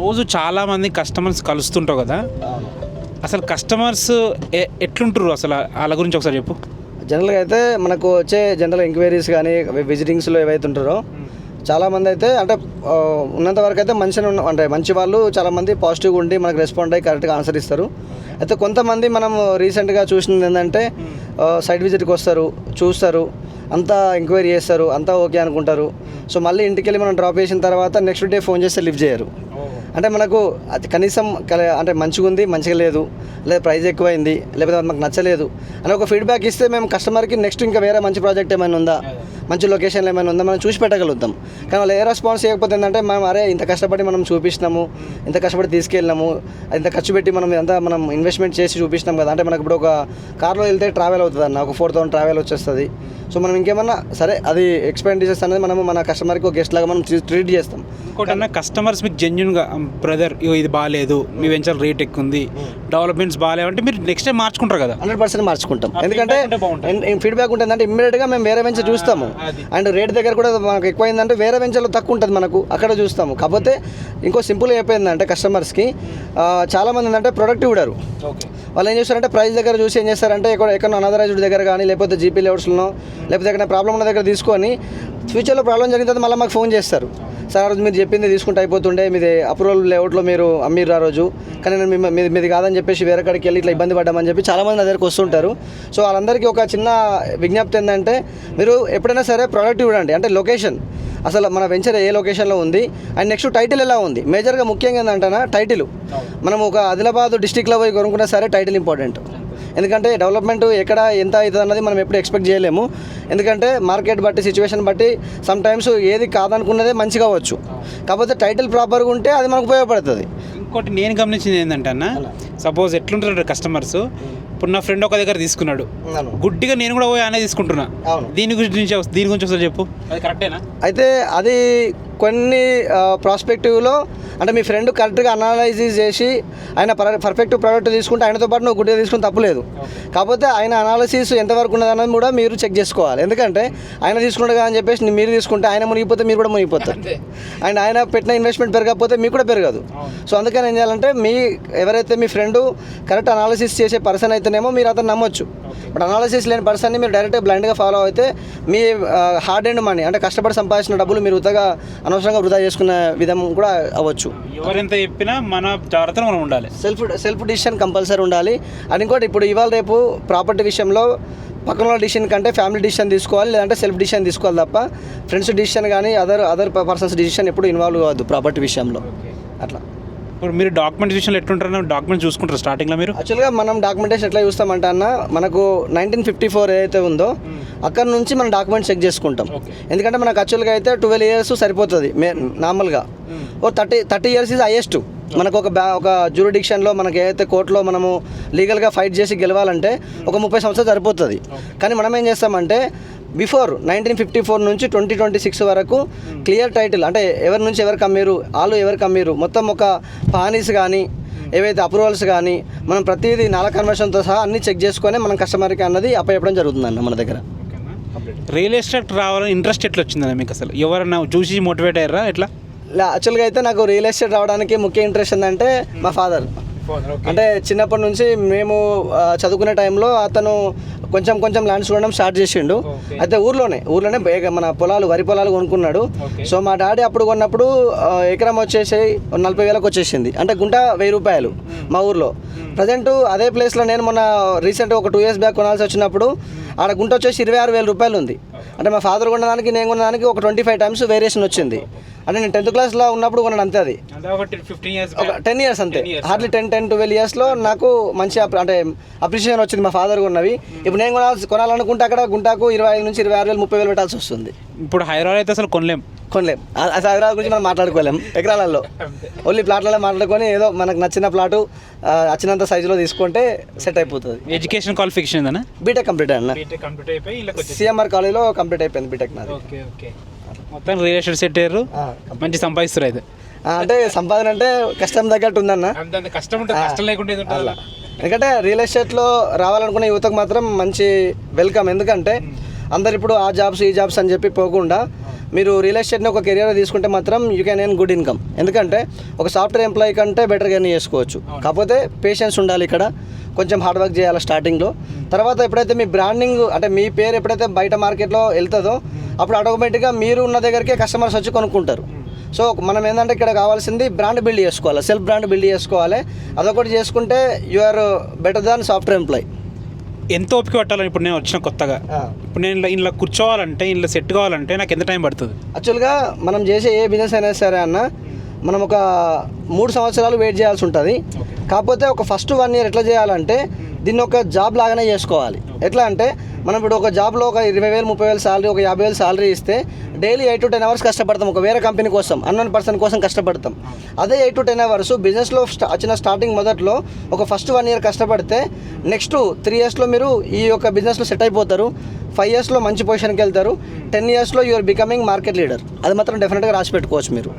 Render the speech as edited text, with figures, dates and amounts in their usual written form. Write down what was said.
రోజు చాలామంది కస్టమర్స్ కలుస్తుంటావు కదా, అసలు కస్టమర్స్ ఎట్లుంటారు అసలు వాళ్ళ గురించి ఒకసారి చెప్పు. జనరల్గా అయితే మనకు వచ్చే జనరల్ ఎంక్వైరీస్ కానీ విజిటింగ్స్లో ఏవైతే ఉంటారో చాలామంది అయితే అంటే ఉన్నంత వరకు అయితే అంటే మంచి వాళ్ళు చాలామంది పాజిటివ్గా ఉండి మనకు రెస్పాండ్ అయ్యి కరెక్ట్గా ఆన్సర్ ఇస్తారు. అయితే కొంతమంది మనం రీసెంట్గా చూసినది ఏంటంటే సైట్ విజిట్కి వస్తారు, చూస్తారు, అంతా ఎంక్వైరీ చేస్తారు, అంతా ఓకే అనుకుంటారు. సో మళ్ళీ ఇంటికి వెళ్ళి మనం డ్రాప్ చేసిన తర్వాత నెక్స్ట్ డే ఫోన్ చేస్తే లిఫ్ట్ చేయరు. అంటే మనకు అది కనీసం అంటే మంచిగా ఉంది, మంచిగా లేదు, లేదా ప్రైస్ ఎక్కువైంది, లేకపోతే మాకు నచ్చలేదు అని ఒక ఫీడ్బ్యాక్ ఇస్తే మేము కస్టమర్కి నెక్స్ట్ ఇంకా వేరే మంచి ప్రాజెక్ట్ ఏమైనా ఉందా, మంచి లొకేషన్లో ఏమైనా ఉందా మనం చూసి పెట్టగలుగుతాం. కానీ వాళ్ళు ఏ రెస్పాన్స్ చేయకపోతే ఏంటంటే మనం అరే ఇంత కష్టపడి మనం చూపిస్తున్నాము, ఇంత కష్టపడి తీసుకెళ్ళినాము, ఇంత ఖర్చు పెట్టి మనం ఇన్వెస్ట్మెంట్ చేసి చూపిస్తున్నాం కదా. అంటే మనకు ఇప్పుడు ఒక కార్లో వెళ్తే ట్రావెల్ అవుతుంది అన్న, ఒక 4,000 ట్రావెల్ వచ్చేస్తుంది. సో మనం ఇంకేమన్నా సరే అది ఎక్స్పెండిచర్స్ అనేది మనం మన కస్టమర్కి ఒక గెస్ట్ లాగా మనం ట్రీట్ చేస్తాం. ఇంకోటి అన్న, కస్టమర్స్ మీకు జెన్యున్గా బ్రదర్ ఇది బాగాలేదు, మీ వెంచర్ రేట్ ఎక్కువ ఉంది, డెవలప్మెంట్స్ బాగాలేవు అంటే మీరు నెక్స్ట్ టైం మార్చుకుంటారు కదా? 100% మార్చుకుంటాం. ఎందుకంటే ఫీడ్బ్యాక్ ఉంటుందంటే ఇమ్మీడియట్గా మేము వేరే వెంచర్ చూస్తాము. అండ్ రేట్ దగ్గర కూడా మనకు ఎక్కువైందంటే వేరే వెంచర్లో తక్కువ ఉంటుంది మనకు, అక్కడ చూస్తాము. కాకపోతే ఇంకో సింపుల్గా అయిపోయిందంటే కస్టమర్స్కి చాలామంది ఏంటంటే ప్రొడక్ట్ ఇవ్వడారు. వాళ్ళు ఏం చేస్తారంటే ప్రైస్ దగ్గర చూసి ఏం చేస్తారంటే ఎక్కడ అనాథరైజ్డ్ దగ్గర కానీ లేకపోతే జీపీ లేఅవుట్స్లో లేకపోతే ఎక్కడ ప్రాబ్లం ఉన్న దగ్గర తీసుకొని ఫ్యూచర్లో ప్రాబ్లం జరిగిన తర్వాత మళ్ళీ మాకు ఫోన్ చేస్తారు. సార్ ఆ రోజు మీరు చెప్పింది తీసుకుంటే అయిపోతుండే, మీది అప్రూవల్ లేఅవుట్లో మీరు అమ్మిర్రు ఆ రోజు, కానీ నేను మీది కాదని చెప్పేసి వేరే కాడికి వెళ్ళి ఇట్లా ఇబ్బంది పడ్డామని చెప్పి చాలామంది నా దగ్గరికి వస్తుంటారు. సో వాళ్ళందరికీ ఒక చిన్న విజ్ఞప్తి ఏంటంటే మీరు ఎప్పుడైనా సరే ప్రోడక్ట్ ఇవ్వండి. అంటే లొకేషన్, అసలు మన వెంచర్ ఏ లొకేషన్లో ఉంది అండ్ నెక్స్ట్ టైటిల్ ఎలా ఉంది. మేజర్గా ముఖ్యంగా ఏంటంటే టైటిల్. మనం ఒక ఆదిలాబాద్ డిస్టిక్లో పోయి కొనుక్కున్నా సరే టైటిల్ ఇంపార్టెంట్. ఎందుకంటే డెవలప్మెంట్ ఎక్కడ ఎంత అవుతుంది అన్నది మనం ఎప్పుడు ఎక్స్పెక్ట్ చేయలేము. ఎందుకంటే మార్కెట్ బట్టి సిచ్యువేషన్ బట్టి సమ్ టైమ్స్ ఏది కాదనుకున్నదే మంచిగా అవ్వచ్చు. కాకపోతే టైటిల్ ప్రాపర్గా ఉంటే అది మనకు ఉపయోగపడుతుంది. ఇంకోటి నేను గమనించింది ఏంటంటే అన్న, సపోజ్ ఎట్లుంటారు కస్టమర్స్, ఇప్పుడు నా ఫ్రెండ్ ఒక దగ్గర తీసుకున్నాడు, గుడ్డిగా నేను కూడా పోయి అనేది తీసుకుంటున్నా, దీని గురించి ఒకసారి చెప్పు, అది కరెక్టేనా? అయితే అది కొన్ని ప్రాస్పెక్టివ్లో అంటే మీ ఫ్రెండ్ కరెక్ట్గా అనాలైసిస్ చేసి ఆయన పర్ఫెక్ట్ ప్రోడక్ట్ తీసుకుంటే ఆయనతో పాటు నువ్వు గుడ్డిగా తీసుకుని తప్పులేదు. కాకపోతే ఆయన అనాలిసిస్ ఎంతవరకు ఉన్నదన్నది కూడా మీరు చెక్ చేసుకోవాలి. ఎందుకంటే ఆయన తీసుకుంటా అని చెప్పేసి మీరు తీసుకుంటే ఆయన మునిగిపోతే మీరు కూడా మునిగిపోతారు. అండ్ ఆయన పెట్టిన ఇన్వెస్ట్మెంట్ పెరగకపోతే మీకు కూడా పెరగదు. సో అందుకని ఏం చేయాలంటే ఎవరైతే మీ ఫ్రెండ్ కరెక్ట్ అనాలిసిస్ చేసే పర్సన్ అయితేనేమో మీరు అతను నమ్మొచ్చు. బట్ అనాలిసిస్ లేని పర్సన్ని మీరు డైరెక్ట్గా బ్లైండ్గా ఫాలో అయితే మీ హార్డ్ అండ్ మనీ అంటే కష్టపడి సంపాదించిన డబ్బులు మీరు అనవసరంగా వృధా చేసుకునే విధం కూడా అవ్వచ్చు. ఎవరెంత చెప్పినా మన జాగ్రత్తలో మనం ఉండాలి. సెల్ఫ్ డిసిషన్ కంపల్సరీ ఉండాలి. అండ్ ఇంకోటి ఇప్పుడు ఇవాళ రేపు ప్రాపర్టీ విషయంలో పక్కన వాళ్ళ డిసిషన్ కంటే ఫ్యామిలీ డిసిషన్ తీసుకోవాలి, లేదంటే సెల్ఫ్ డిసిషన్ తీసుకోవాలి తప్ప ఫ్రెండ్స్ డిసిషన్ కానీ అదర్ పర్సన్స్ డిసిషన్ ఎప్పుడు ఇన్వాల్వ్ కావద్దు ప్రాపర్టీ విషయంలో. అట్లా ఇప్పుడు మీరు డాక్యుమెంట్ విషయంలో ఎట్లుంటారు? డాక్యుమెంట్ చూసుకుంటారు స్టార్టింగ్లో మీరు? యాక్చువల్గా మనం డాక్యుమెంటేషన్ ఎట్లా చూస్తామంటే అన్న, మనకు 1954 ఏదైతే ఉందో అక్కడ నుంచి మనం డాక్యుమెంట్ చెక్ చేసుకుంటాం. ఎందుకంటే మనకు యాక్చువల్గా అయితే 12 years సరిపోతుంది నార్మల్గా. ఓ 30 years ఈజ్ హైయెస్ట్. మనకు ఒక జ్యూరిడిక్షన్లో మనకి ఏదైతే కోర్టులో మనము లీగల్గా ఫైట్ చేసి గెలవాలంటే ఒక 30 సంవత్సరాలు సరిపోతుంది. కానీ మనం ఏం చేస్తామంటే బిఫోర్ 1954 నుంచి 2026 వరకు క్లియర్ టైటిల్ అంటే ఎవరి నుంచి ఎవరికి అమ్మిరు, వాళ్ళు ఎవరికి అమ్మిరు, మొత్తం ఒక పానీస్ కానీ ఏవైతే అప్రూవల్స్ కానీ మనం ప్రతిదీ నాలా కన్వర్షన్తో సహా అన్నీ చెక్ చేసుకొని మనం కస్టమర్కి అన్నది అప్పచెప్పడం జరుగుతుందన్న మన దగ్గర. రియల్ ఎస్టేట్ రావాలని ఇంట్రెస్ట్ ఎట్లా వచ్చిందన్న మీకు? అసలు ఎవరన్నా చూసి మోటివేట్ అయ్యారా ఎట్లా? యాక్చువల్గా అయితే నాకు రియల్ ఎస్టేట్ రావడానికి ముఖ్య ఇంట్రెస్ట్ ఏంటంటే మా ఫాదర్. అంటే చిన్నప్పటి నుంచి మేము చదువుకునే టైంలో అతను కొంచెం ల్యాండ్స్ కొనడం స్టార్ట్ చేసిండు. అయితే ఊర్లోనే మన వరి పొలాలు కొనుక్కున్నాడు. సో మా డాడీ అప్పుడు కొన్నప్పుడు ఎకరం వచ్చేసి 40,000 వచ్చేసింది. అంటే గుంట 1,000 రూపాయలు మా ఊర్లో. ప్రజెంట్ అదే ప్లేస్లో నేను మొన్న రీసెంట్గా ఒక 2 years బ్యాక్ కొనాల్సి వచ్చినప్పుడు ఆడ గుంట వచ్చేసి 26,000 రూపాయలు ఉంది. అంటే మా ఫాదర్ కొనడానికి నేను కొనడానికి ఒక 25 times వేరియేషన్ వచ్చింది. అంటే నేను 10th classలో ఉన్నప్పుడు కొన్నాను అంతే. అది ఒక 10 years అంతే, హార్డ్లీ 10-12 yearsలో నాకు మంచి అంటే అప్రిషియేషన్ వచ్చింది మా ఫాదర్ కొన్నవి. ఇప్పుడు నేను కొనాలనుకుంటే అక్కడ గుంటాకు 25,000 నుంచి 26,000 30,000 పెట్టాల్సి వస్తుంది. ఇప్పుడు హైదరాబాద్ అయితే అసలు కొనలేం. అసలు హైదరాబాద్ గురించి మనం మాట్లాడుకోలేం. ఎకరాలలో ఓన్లీ ప్లాట్లలో మాట్లాడుకొని ఏదో మనకు నచ్చిన ప్లాటు వచ్చినంత సైజులో తీసుకుంటే సెట్ అయిపోతుంది. ఎడ్యుకేషన్ క్వాలిఫికేషన్ ఏందన్నా? బీటెక్ కంప్లీట్ అన్న, సిఎంఆర్ కాలేజ్లో కంప్లీట్ అయిపోయింది బీటెక్ నాది. మొత్తం రియల్ ఎస్టేట్ సెట్ అయ్యారు, మంచి సంపాదిస్తారు. అయితే అంటే సంపాదన అంటే కష్టం తగ్గట్టు ఉందన్న. కష్టం ఉంటుంది, కష్టం లేకుండా ఎందుకంటే రియల్ ఎస్టేట్లో రావాలనుకునే యువతకు మాత్రం మంచి వెల్కమ్. ఎందుకంటే అందరు ఇప్పుడు ఆ జాబ్స్ ఈ జాబ్స్ అని చెప్పి పోకుండా మీరు రియల్ ఎస్టేట్ని ఒక కెరియర్ తీసుకుంటే మాత్రం you can earn good income. ఎందుకంటే ఒక సాఫ్ట్వేర్ ఎంప్లాయీ కంటే బెటర్గా ఎర్న్ చేసుకోవచ్చు. కాకపోతే పేషెన్స్ ఉండాలి, ఇక్కడ కొంచెం హార్డ్ వర్క్ చేయాలి స్టార్టింగ్లో. తర్వాత ఎప్పుడైతే మీ బ్రాండింగ్ అంటే మీ పేరు ఎప్పుడైతే బయట మార్కెట్లో వెళ్తుందో అప్పుడు ఆటోమేటిక్గా మీరు ఉన్న దగ్గరికే కస్టమర్స్ వచ్చి కొనుక్కుంటారు. సో మనం ఏంటంటే ఇక్కడ కావాల్సింది బ్రాండ్ బిల్డ్ చేసుకోవాలి, సెల్ఫ్ బ్రాండ్ బిల్డ్ చేసుకోవాలి. అదొకటి చేసుకుంటే you are better than software employee. ఎంత ఓపిక పట్టాలని ఇప్పుడు నేను వచ్చిన కొత్తగా, ఇప్పుడు నేను ఇంట్లో కూర్చోవాలంటే ఇంట్లో సెట్ కావాలంటే నాకు ఎంత టైం పడుతుంది? యాక్చువల్గా మనం చేసే ఏ బిజినెస్ అయినా సరే అన్న మనం ఒక 3 సంవత్సరాలు వెయిట్ చేయాల్సి ఉంటుంది. కాకపోతే ఒక ఫస్ట్ 1 year ఎట్లా చేయాలంటే దీన్ని ఒక జాబ్ లాగానే చేసుకోవాలి. ఎట్లా అంటే మనం ఇప్పుడు ఒక జాబ్లో ఒక 20,000 30,000 శాలరీ, ఒక 50,000 శాలరీ ఇస్తే డైలీ 8 to 10 hours కష్టపడతాం, ఒక వేరే కంపెనీ కోసం, అన్నోన్ పర్సన్ కోసం కష్టపడతాం. అదే 8 to 10 hours బిజినెస్లో వచ్చిన స్టార్టింగ్ మొదట్లో ఒక ఫస్ట్ 1 year కష్టపడితే నెక్స్ట్ 3 yearsలో మీరు ఈ యొక్క బిజినెస్లో సెట్ అయిపోతారు. 5 yearsలో మంచి పొజిషన్కి వెళ్తారు. 10 yearsలో యూఆర్ బికమింగ్ మార్కెట్ లీడర్. అది మాత్రం డెఫినెట్గా రాసి పెట్టుకోవచ్చు మీరు.